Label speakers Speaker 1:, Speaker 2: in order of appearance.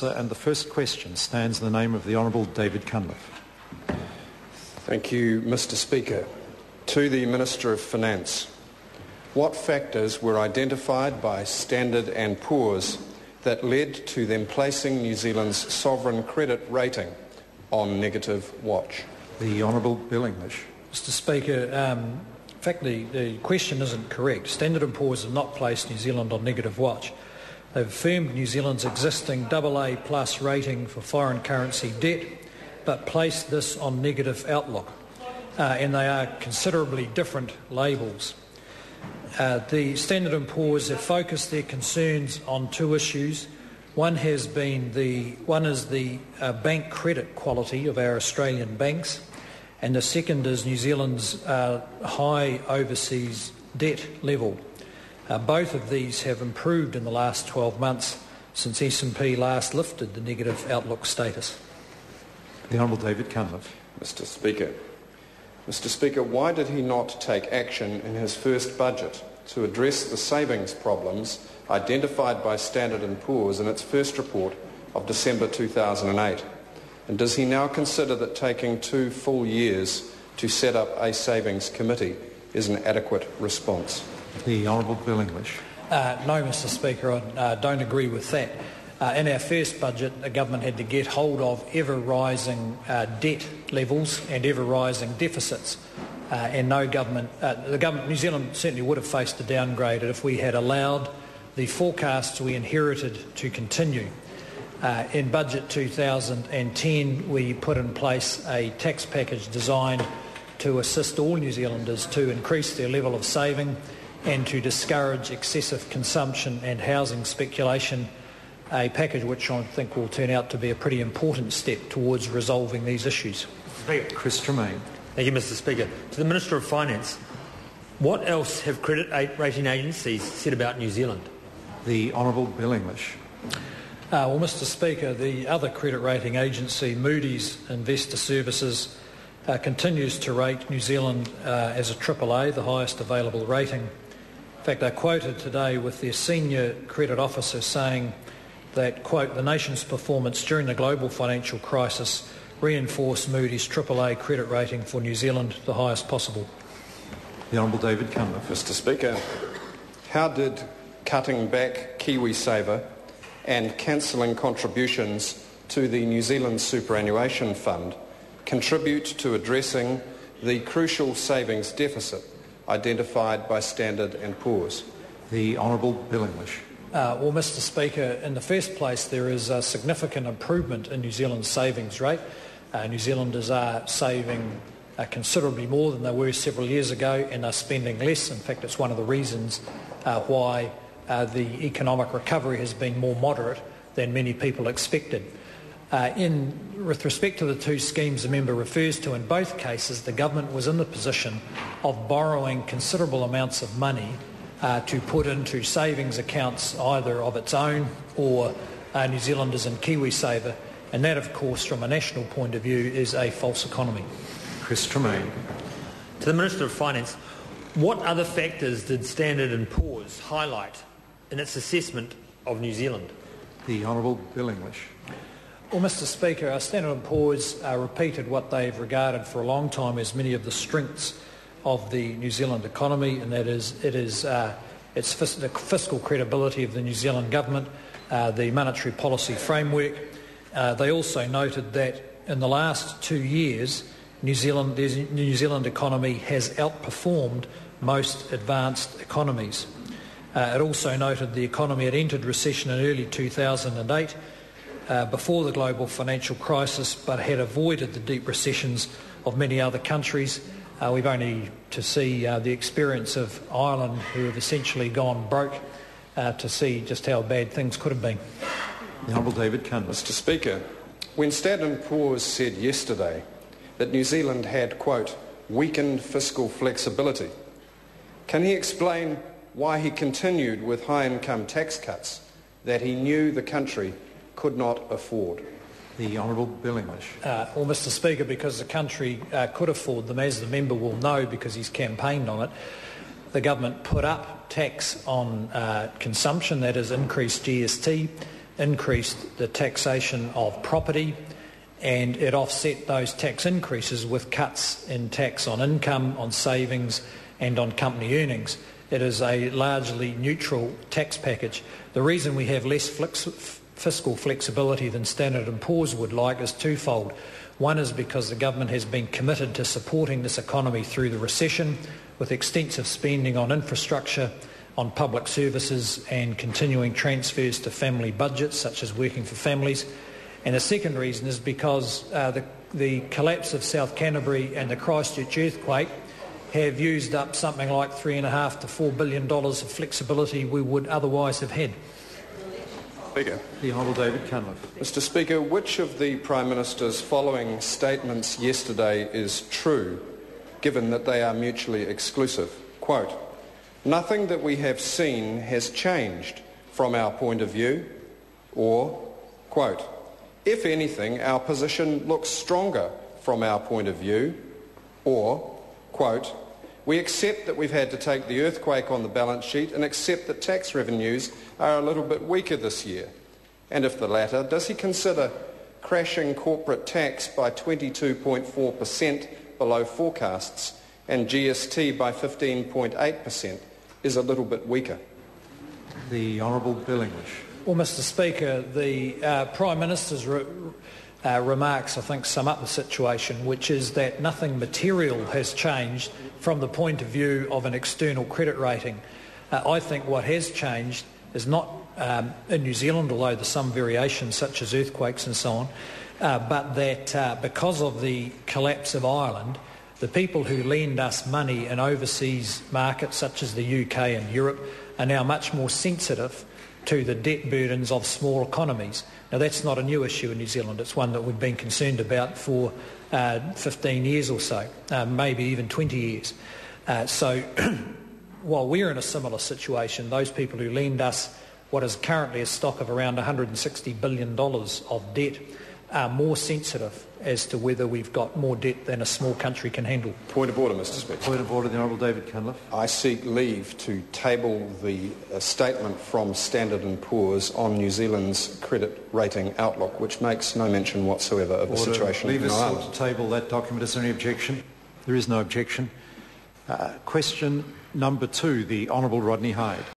Speaker 1: And the first question stands in the name of the Honourable David Cunliffe.
Speaker 2: Thank you, Mr Speaker. To the Minister of Finance, what factors were identified by Standard & Poor's that led to them placing New Zealand's sovereign credit rating on negative watch?
Speaker 1: The Honourable Bill English.
Speaker 3: Mr Speaker, in fact the question isn't correct. Standard & Poor's have not placed New Zealand on negative watch. They've affirmed New Zealand's existing AA plus rating for foreign currency debt, but placed this on negative outlook, and they are considerably different labels. The Standard & Poor's have focused their concerns on two issues. One is the bank credit quality of our Australian banks, and the second is New Zealand's high overseas debt level. Both of these have improved in the last 12 months since S&P last lifted the negative outlook status.
Speaker 1: The Honourable David Cunliffe.
Speaker 2: Mr Speaker, why did he not take action in his first budget to address the savings problems identified by Standard & Poor's in its first report of December 2008? And does he now consider that taking 2 full years to set up a savings committee is an adequate response?
Speaker 1: The Honourable Bill English.
Speaker 3: No, Mr Speaker, I don't agree with that. In our first budget, the government had to get hold of ever-rising debt levels and ever-rising deficits. And New Zealand certainly would have faced a downgrade if we had allowed the forecasts we inherited to continue. In Budget 2010, we put in place a tax package designed to assist all New Zealanders to increase their level of saving and to discourage excessive consumption and housing speculation, a package which I think will turn out to be a pretty important step towards resolving these issues.
Speaker 1: Chris Tremaine.
Speaker 4: Thank you, Mr Speaker. To the Minister of Finance, what else have credit rating agencies said about New Zealand?
Speaker 1: The Honourable Bill English.
Speaker 3: Well, Mr Speaker, the other credit rating agency, Moody's Investor Services, continues to rate New Zealand as a AAA, the highest available rating. In fact, they're quoted today with their senior credit officer saying that, quote, the nation's performance during the global financial crisis reinforced Moody's AAA credit rating for New Zealand, the highest possible.
Speaker 1: The Honourable David Cunliffe.
Speaker 2: Mr Speaker, how did cutting back KiwiSaver and cancelling contributions to the New Zealand Superannuation Fund contribute to addressing the crucial savings deficit identified by Standard & Poor's?
Speaker 1: The Honourable Bill English.
Speaker 3: Well, Mr Speaker, in the first place, there is a significant improvement in New Zealand's savings rate. New Zealanders are saving considerably more than they were several years ago and are spending less. In fact, it's one of the reasons why the economic recovery has been more moderate than many people expected. With respect to the two schemes the member refers to, in both cases the government was in the position of borrowing considerable amounts of money to put into savings accounts either of its own or New Zealanders in KiwiSaver, and that of course from a national point of view is a false economy.
Speaker 1: Chris Tremaine.
Speaker 4: To the Minister of Finance, what other factors did Standard & Poor's highlight in its assessment of New Zealand?
Speaker 1: The Honourable Bill English.
Speaker 3: Well, Mr Speaker, Standard & Poor's repeated what they've regarded for a long time as many of the strengths of the New Zealand economy, and that is the fiscal credibility of the New Zealand government, the monetary policy framework. They also noted that in the last 2 years, the New Zealand economy has outperformed most advanced economies. It also noted the economy had entered recession in early 2008 before the global financial crisis, but had avoided the deep recessions of many other countries. We've only to see the experience of Ireland, who have essentially gone broke, to see just how bad things could have been.
Speaker 1: The Honourable David Cunliffe.
Speaker 2: Mr Speaker, when Standard & Poor's said yesterday that New Zealand had, quote, weakened fiscal flexibility, can he explain why he continued with high-income tax cuts that he knew the country could not afford?
Speaker 1: The Honourable Bill English.
Speaker 3: Well, Mr Speaker, because the country could afford them, as the member will know because he's campaigned on it, the government put up tax on consumption, that is increased GST, increased the taxation of property, and it offset those tax increases with cuts in tax on income, on savings and on company earnings. It is a largely neutral tax package. The reason we have less fiscal flexibility than Standard & Poor's would like is twofold. One is because the government has been committed to supporting this economy through the recession with extensive spending on infrastructure, on public services and continuing transfers to family budgets such as working for families. And the second reason is because the collapse of South Canterbury and the Christchurch earthquake have used up something like $3.5 to $4 billion of flexibility we would otherwise have had.
Speaker 2: Speaker.
Speaker 1: The Honourable David Cunliffe.
Speaker 2: Mr. Speaker, which of the Prime Minister's following statements yesterday is true, given that they are mutually exclusive? Quote, "Nothing that we have seen has changed from our point of view," or, quote, "If anything, our position looks stronger from our point of view," or, quote, "We accept that we've had to take the earthquake on the balance sheet and accept that tax revenues are a little bit weaker this year." And if the latter, does he consider crashing corporate tax by 22.4% below forecasts and GST by 15.8% is a little bit weaker?
Speaker 1: The Honourable Bill English.
Speaker 3: Well, Mr. Speaker, the Prime Minister's remarks, I think, sum up the situation, which is that nothing material has changed from the point of view of an external credit rating. I think what has changed is not in New Zealand, although there's some variations such as earthquakes and so on, but that because of the collapse of Ireland, the people who lend us money in overseas markets such as the UK and Europe are now much more sensitive to the debt burdens of small economies. Now, that's not a new issue in New Zealand. It's one that we've been concerned about for 15 years or so, maybe even 20 years. So while we're in a similar situation, those people who lend us what is currently a stock of around $160 billion of debt are more sensitive as to whether we've got more debt than a small country can handle.
Speaker 2: Point of order, Mr. Speaker.
Speaker 1: Point of order, the Honourable David Cunliffe.
Speaker 2: I seek leave to table the statement from Standard & Poor's on New Zealand's credit rating outlook, which makes no mention whatsoever of the situation
Speaker 1: Leave
Speaker 2: in
Speaker 1: us
Speaker 2: Ireland.
Speaker 1: to table that document. Is there any objection? There is no objection. Question number 2, the Honourable Rodney Hyde.